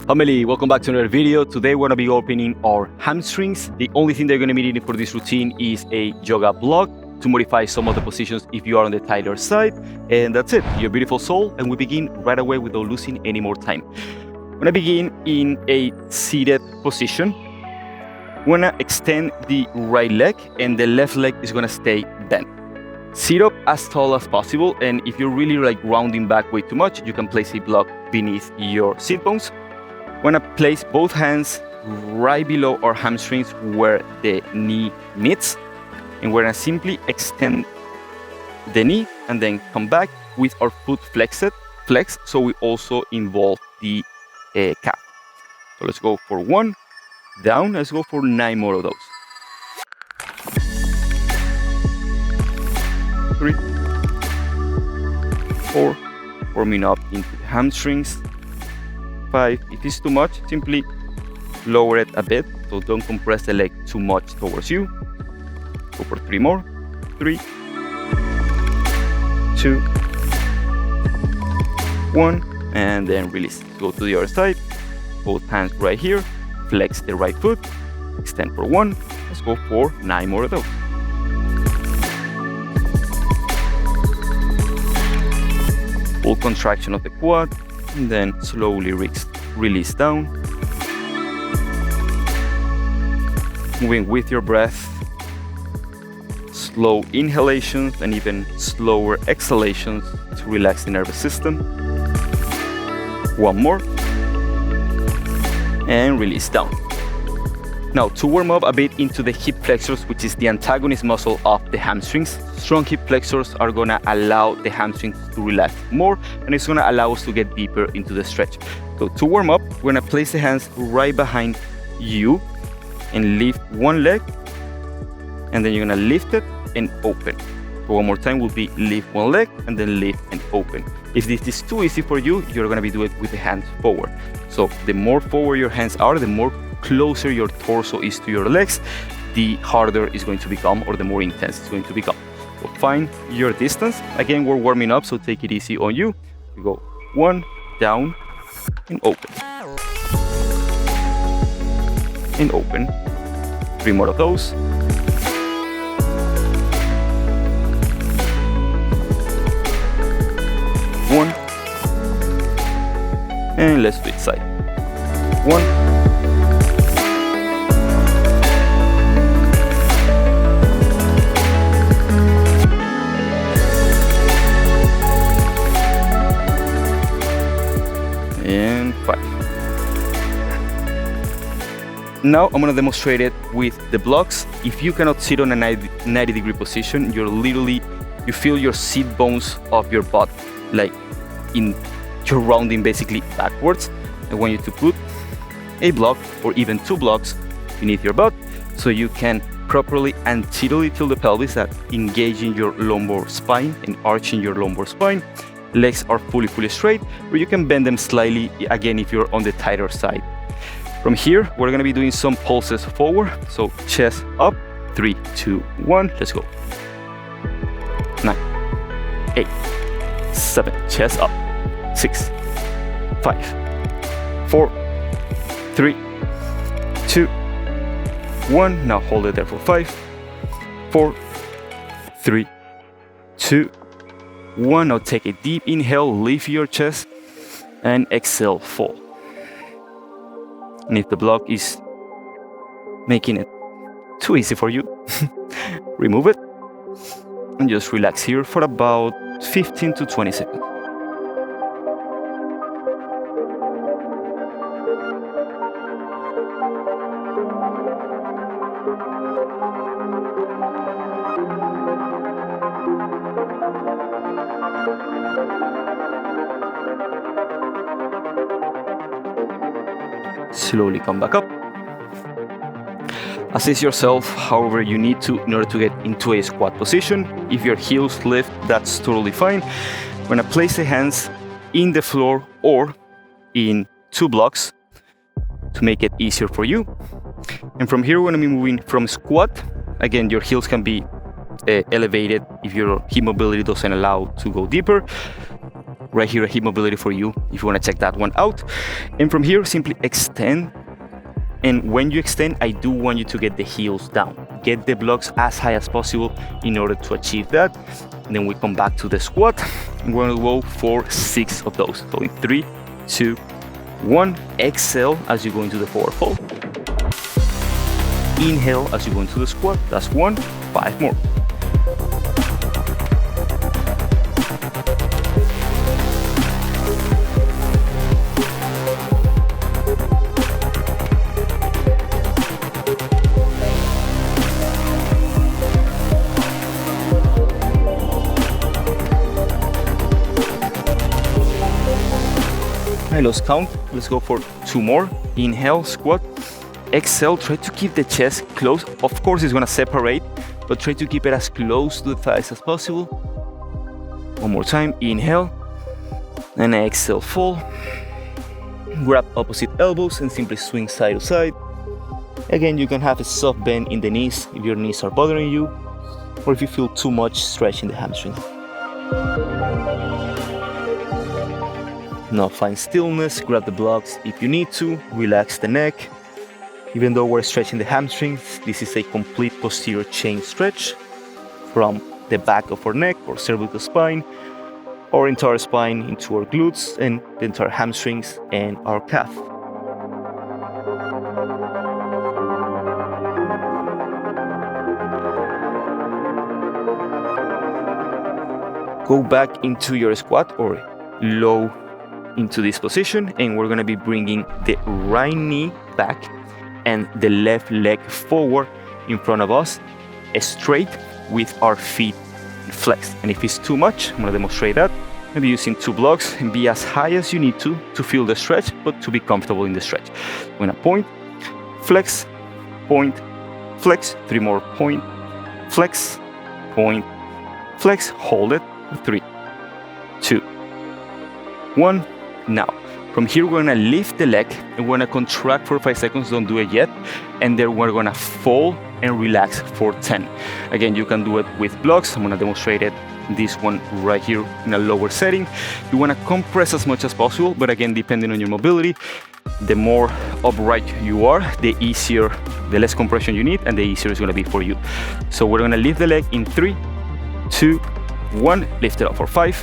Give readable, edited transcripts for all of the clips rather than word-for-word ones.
Family, welcome back to another video. Today we're going to be opening our hamstrings. The only thing they're going to be needing for this routine is a yoga block to modify some of the positions if you are on the tighter side. And that's it, your beautiful soul. And we begin right away without losing any more time. We're going to begin in a seated position. We're going to extend the right leg and the left leg is going to stay bent. Sit up as tall as possible, and if you're really rounding back way too much, you can place a block beneath your sit bones. We're going to place both hands right below our hamstrings where the knee meets, and we're going to simply extend the knee and then come back with our foot flexed, so we also involve the calf. So let's go for 1, down. Let's go for 9 more of those. 3, 4, warming up into the hamstrings. 5, if it's too much, simply lower it a bit, so don't compress the leg too much towards you. Go for 3 more. 3, 2, 1, and then release. Go to the other side, both hands right here, flex the right foot, extend for 1. Let's go for 9 more of those. Full contraction of the quad, and then slowly release down. Moving with your breath. Slow inhalations and even slower exhalations to relax the nervous system. 1 more. And release down. Now, to warm up a bit into the hip flexors, which is the antagonist muscle of the hamstrings. Strong hip flexors are gonna allow the hamstrings to relax more, and it's gonna allow us to get deeper into the stretch. So to warm up, we're gonna place the hands right behind you and lift one leg, and then you're gonna lift it and open. So one more time will be lift one leg and then lift and open. If this is too easy for you, you're gonna be doing it with the hands forward. So the more forward your hands are, the more closer your torso is to your legs, the harder it's going to become, or the more intense it's going to become. So find your distance. Again, we're warming up, so take it easy on you. We go 1, down, and open. And open. 3 more of those. 1. And let's switch side. 1. And 5. Now I'm gonna demonstrate it with the blocks. If you cannot sit on a 90-degree position, you feel your seat bones of your butt, you're rounding basically backwards. I want you to put a block or even 2 blocks beneath your butt, so you can properly anteriorly tilt the pelvis, that engaging your lumbar spine and arching your lumbar spine. Legs are fully straight, or you can bend them slightly, again, if you're on the tighter side. From here, we're going to be doing some pulses forward. So chest up, 3, 2, 1, let's go. 9, 8, 7, chest up, 6, 5, 4, 3, 2, 1. Now hold it there for 5, 4, 3, 2, 1. Now take a deep inhale, lift your chest, and exhale, fall. And if the block is making it too easy for you, remove it and just relax here for about 15 to 20 seconds. Slowly come back up. Assist yourself however you need to in order to get into a squat position. If your heels lift, that's totally fine. We're gonna place the hands in the floor or in 2 blocks to make it easier for you. And from here, we're gonna be moving from squat. Again, your heels can be elevated if your hip mobility doesn't allow to go deeper. right here, a hip mobility for you if you want to check that one out. And from here, simply extend. And when you extend, I do want you to get the heels down. Get the blocks as high as possible in order to achieve that. And then we come back to the squat. And we're going to go for 6 of those. So in 3, 2, 1. Exhale as you go into the forward fold. Inhale as you go into the squat. That's 1. 5 more. I lost count. Let's go for 2 more. Inhale, squat. Exhale, try to keep the chest close. Of course, it's gonna separate, but try to keep it as close to the thighs as possible. One more time. Inhale. And exhale, fold. Grab opposite elbows and simply swing side to side. Again, you can have a soft bend in the knees if your knees are bothering you, or if you feel too much stretch in the hamstrings. Now find stillness, grab the blocks if you need to, relax the neck. Even though we're stretching the hamstrings, this is a complete posterior chain stretch from the back of our neck or cervical spine, our entire spine into our glutes and the entire hamstrings and our calf. Go back into your squat or low into this position, and we're going to be bringing the right knee back and the left leg forward in front of us, straight with our feet flexed. And if it's too much, I'm going to demonstrate that. Maybe using 2 blocks and be as high as you need to feel the stretch, but to be comfortable in the stretch. I'm going to point, flex, point, flex. 3 more, point, flex, point, flex. Hold it. 3, 2, 1. Now, from here, we're gonna lift the leg and we're gonna contract for 5 seconds. Don't do it yet. And then we're gonna fold and relax for 10. Again, you can do it with blocks. I'm gonna demonstrate it, this one right here in a lower setting. You wanna compress as much as possible, but again, depending on your mobility, the more upright you are, the less compression you need, and the easier it's gonna be for you. So we're gonna lift the leg in 3, 2, 1. Lift it up for 5,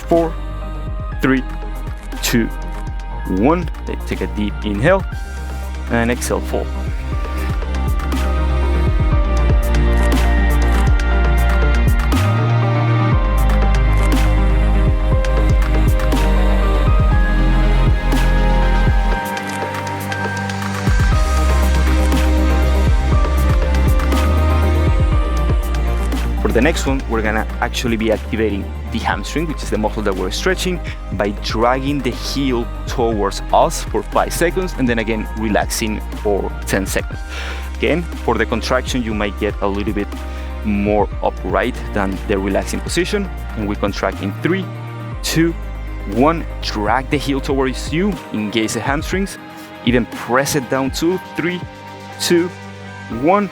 4, 3, 2, 1. Take a deep inhale and exhale, fold. For the next one, we're gonna actually be activating the hamstring, which is the muscle that we're stretching, by dragging the heel towards us for 5 seconds and then again relaxing for 10 seconds. Again, for the contraction, you might get a little bit more upright than the relaxing position. And we contract in 3, 2, 1. Drag the heel towards you, engage the hamstrings, even press it down to 3, 2, 1.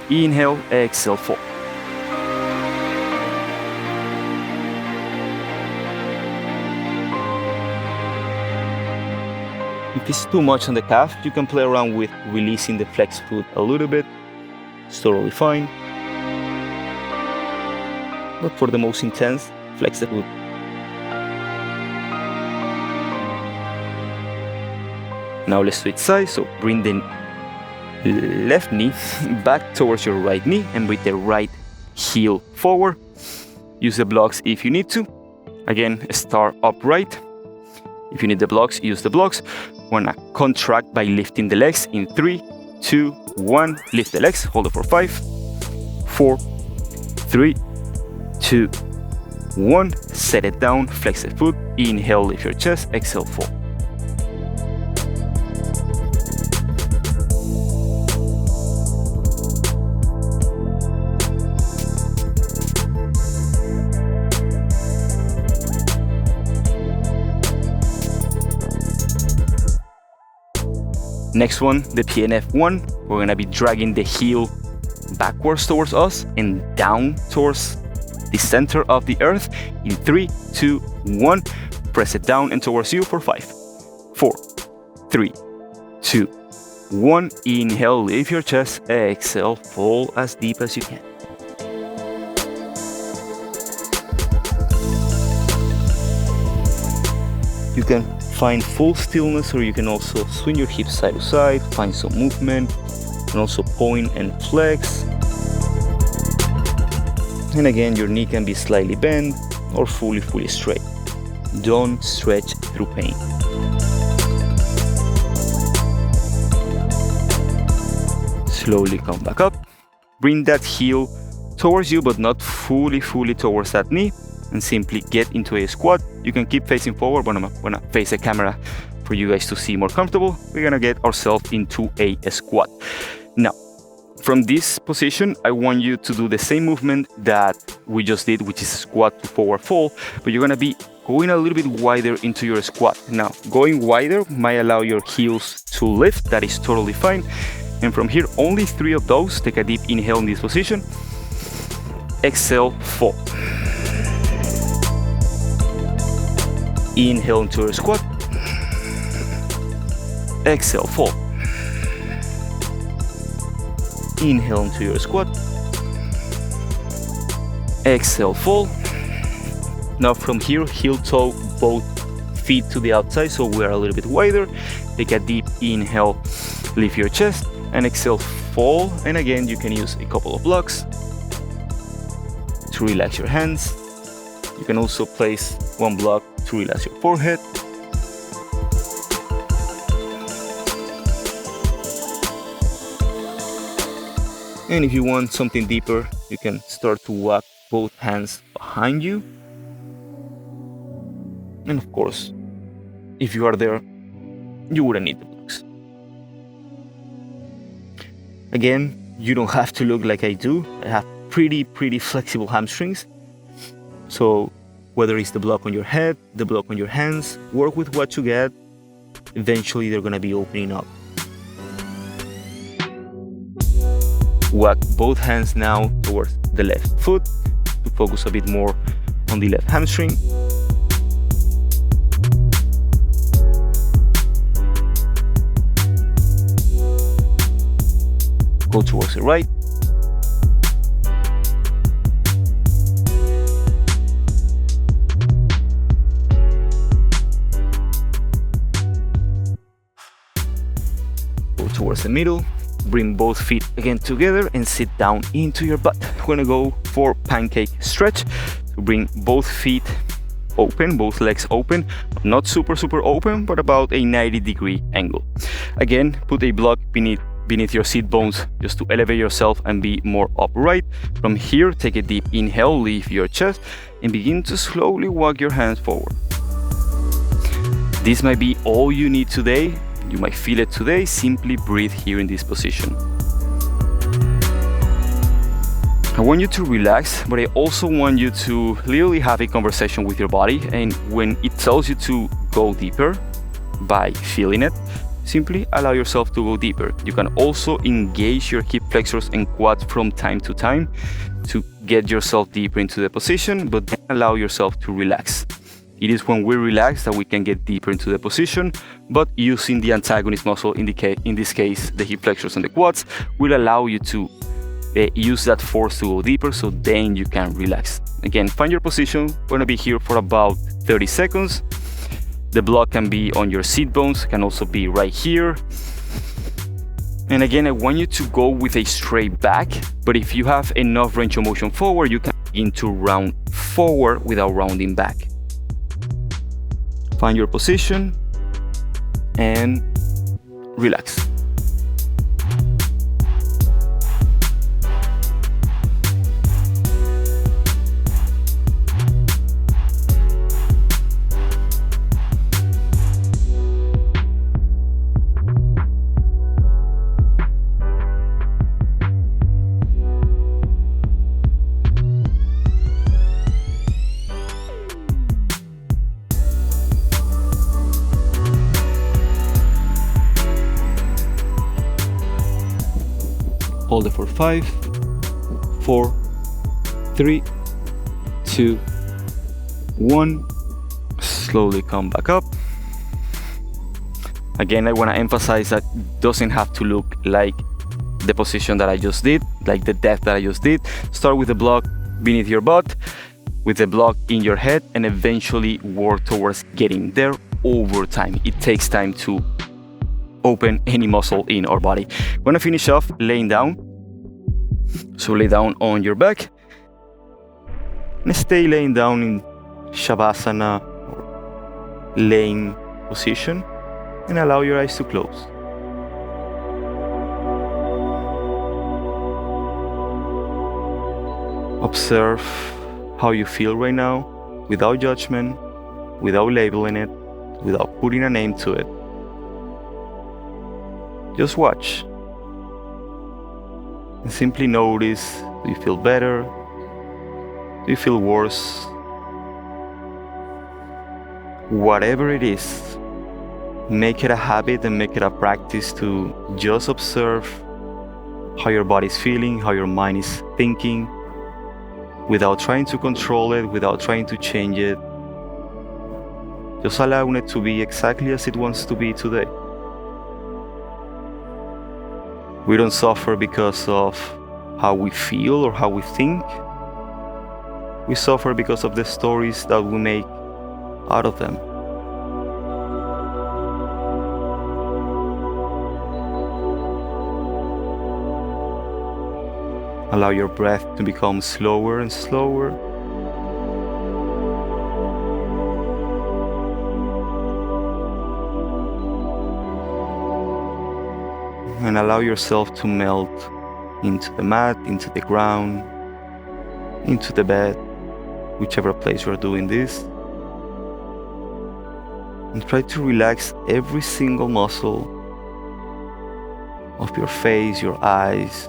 Inhale, exhale, fold. If it's too much on the calf, you can play around with releasing the flex foot a little bit. It's totally fine. But for the most intense, flex the foot. Now let's switch sides. So bring the left knee back towards your right knee and bring the right heel forward. Use the blocks if you need to. Again, start upright. If you need the blocks, use the blocks. Wanna contract by lifting the legs in 3, 2, 1. Lift the legs, hold it for 5, 4, 3, 2, 1. Set it down, flex the foot. Inhale, lift your chest, exhale, fold. Next one, the PNF one. We're gonna be dragging the heel backwards towards us and down towards the center of the earth in 3, 2, 1. Press it down and towards you for 5, 4, 3, 2, 1. Inhale, lift your chest. Exhale, fall as deep as you can. You can find full stillness, or you can also swing your hips side to side, find some movement, and also point and flex. And again, your knee can be slightly bent or fully straight. Don't stretch through pain. Slowly come back up. Bring that heel towards you, but not fully towards that knee, and simply get into a squat. You can keep facing forward, but I'm gonna face the camera for you guys to see more comfortable. We're gonna get ourselves into a squat. Now, from this position, I want you to do the same movement that we just did, which is squat to forward fold, but you're gonna be going a little bit wider into your squat. Now, going wider might allow your heels to lift. That is totally fine. And from here, only 3 of those. Take a deep inhale in this position. Exhale, fold. Inhale into your squat. Exhale, fold. Inhale into your squat. Exhale, fold. Now from here, heel toe, both feet to the outside, so we're a little bit wider. Take a deep inhale, lift your chest, and exhale, fold. And again, you can use a couple of blocks to relax your hands. You can also place one block to relax your forehead. And if you want something deeper, you can start to walk both hands behind you. And of course, if you are there, you wouldn't need the blocks. Again, you don't have to look like I do. I have pretty flexible hamstrings. So whether it's the block on your head, the block on your hands, work with what you get. Eventually, they're gonna be opening up. Walk both hands now towards the left foot to focus a bit more on the left hamstring. Go towards the right. Go towards the middle. Bring both feet again together and sit down into your butt. We're gonna go for pancake stretch. So bring both feet open, both legs open, not super open, but about a 90-degree angle. Again, put a block beneath your sit bones just to elevate yourself and be more upright. From here, take a deep inhale, lift your chest, and begin to slowly walk your hands forward. This might be all you need today. You might feel it today. Simply breathe here in this position. I want you to relax, but I also want you to literally have a conversation with your body. And when it tells you to go deeper by feeling it, simply allow yourself to go deeper. You can also engage your hip flexors and quads from time to time to get yourself deeper into the position, but then allow yourself to relax. It is when we relax that we can get deeper into the position, but using the antagonist muscle, in this case, the hip flexors and the quads, will allow you to use that force to go deeper, so then you can relax. Again, find your position. We're gonna be here for about 30 seconds. The block can be on your sit bones, can also be right here. And again, I want you to go with a straight back, but if you have enough range of motion forward, you can begin to round forward without rounding back. Find your position and relax. Hold it for 5, 4, 3, 2, 1. Slowly come back up. Again, I want to emphasize that doesn't have to look like the position that I just did, like the depth that I just did. Start with the block beneath your butt, with the block in your head, and eventually work towards getting there over time. It takes time to open any muscle in our body. We're gonna finish off laying down. So lay down on your back and stay laying down in Shavasana, or laying position, and allow your eyes to close. Observe how you feel right now, without judgment, without labeling it, without putting a name to it. Just watch. And simply notice, do you feel better? Do you feel worse? Whatever it is, make it a habit and make it a practice to just observe how your body is feeling, how your mind is thinking, without trying to control it, without trying to change it. Just allowing it to be exactly as it wants to be today. We don't suffer because of how we feel or how we think. We suffer because of the stories that we make out of them. Allow your breath to become slower and slower. And allow yourself to melt into the mat, into the ground, into the bed, whichever place you are doing this. And try to relax every single muscle of your face, your eyes,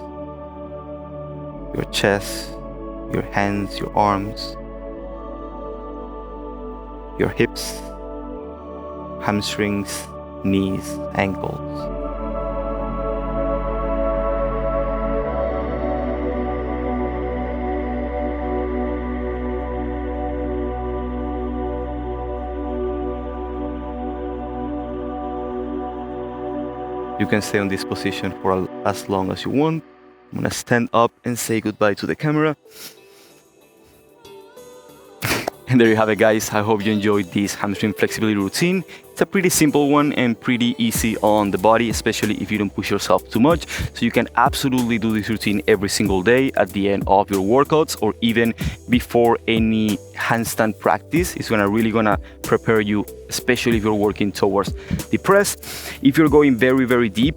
your chest, your hands, your arms, your hips, hamstrings, knees, ankles. You can stay on this position for as long as you want. I'm gonna stand up and say goodbye to the camera. And there you have it, guys. I hope you enjoyed this hamstring flexibility routine. It's a pretty simple one and pretty easy on the body, especially if you don't push yourself too much. So you can absolutely do this routine every single day at the end of your workouts, or even before any handstand practice. It's really gonna prepare you, especially if you're working towards the press. If you're going very, very deep,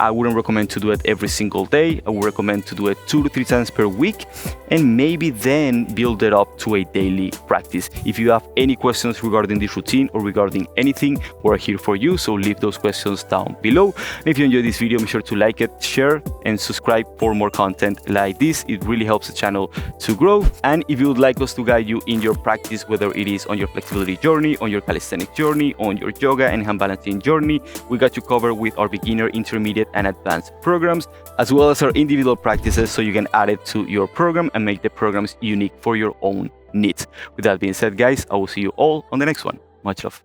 I wouldn't recommend to do it every single day. I would recommend to do it 2 to 3 times per week, and maybe then build it up to a daily practice. If you have any questions regarding this routine or regarding anything, we're here for you, so leave those questions down below. And if you enjoyed this video, make sure to like it, share, and subscribe for more content like this. It really helps the channel to grow. And if you would like us to guide you in your practice, whether it is on your flexibility journey, on your calisthenics journey, on your yoga and hand balancing journey, we got you covered with our beginner, intermediate, and advanced programs, as well as our individual practices, so you can add it to your program and make the programs unique for your own needs. With that being said, guys, I will see you all on the next one. Much love.